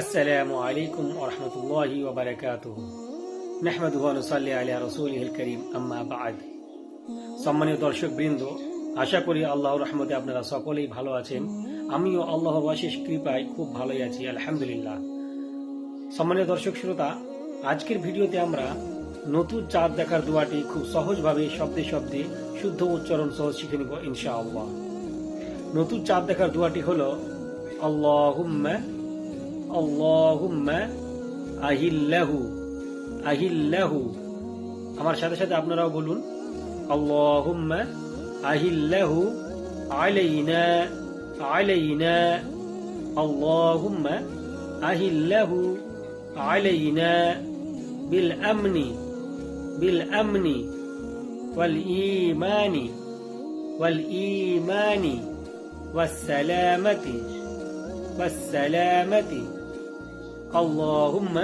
আসসালামু আলাইকুম ওয়া রাহমাতুল্লাহি ওয়া বারাকাতুহু নাহমাদুহু ওয়া নুসাল্লি আলা রাসূলিহিল কারীম আম্মা বা'দ। সম্মানিত দর্শকবৃন্দ, আশা করি আল্লাহর রহমতে আপনারা সকলেই ভালো আছেন। আমিও আল্লাহর অশেষ কৃপায় খুব ভালোই আছি, আলহামদুলিল্লাহ। সম্মানিত দর্শক শ্রোতা, আজকের ভিডিওতে আমরা নতুন চাঁদ দেখার দোয়াটি খুব সহজভাবে শব্দে শব্দে শুদ্ধ উচ্চারণ সহ শিখে নিব ইনশাআল্লাহ। নতুন চাঁদ দেখার দোয়াটি হলো আল্লাহুম্মা আল্লাহুম্মা আহিল্লাহু আহিল্লাহু। আমার সাথে সাথে আপনারাও বলুন, আল্লাহুম্মা আহিল্লাহু আলাইনা আলাইনা। আল্লাহুম্মা আহিল্লাহু আলাইনা বিল আমনি বিল আমনি ওয়াল ঈমানি ওয়াল ঈমানি ওয়াস সালামাতি ওয়াস সালামাতি। اللهم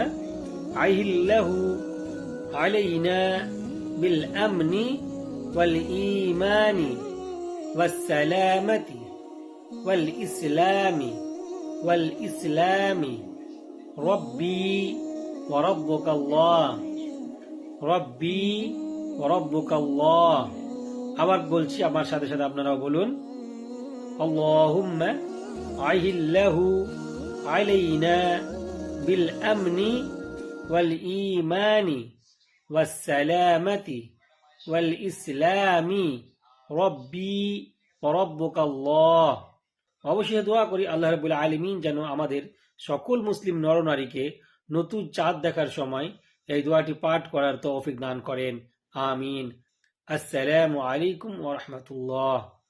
عهله علينا بالأمن والإيمان والسلامة والإسلام ربي وربك الله ربي وربك الله। আবার বলছি, আমার সাথে সাথে আপনারাও বলুন, اللهم عهله علينا بالأمن والإيمان والسلامة والإسلام ربي وربك الله। অবশ্যই দোয়া করি আল্লাহ রাব্বুল আলামিন যেন আমাদের সকল মুসলিম নরনারীকে নতুন চাঁদ দেখার সময় এই দোয়াটি পাঠ করার তৌফিক দান করেন, আমিন। আসসালামু আলাইকুম ওয়া রাহমাতুল্লাহ।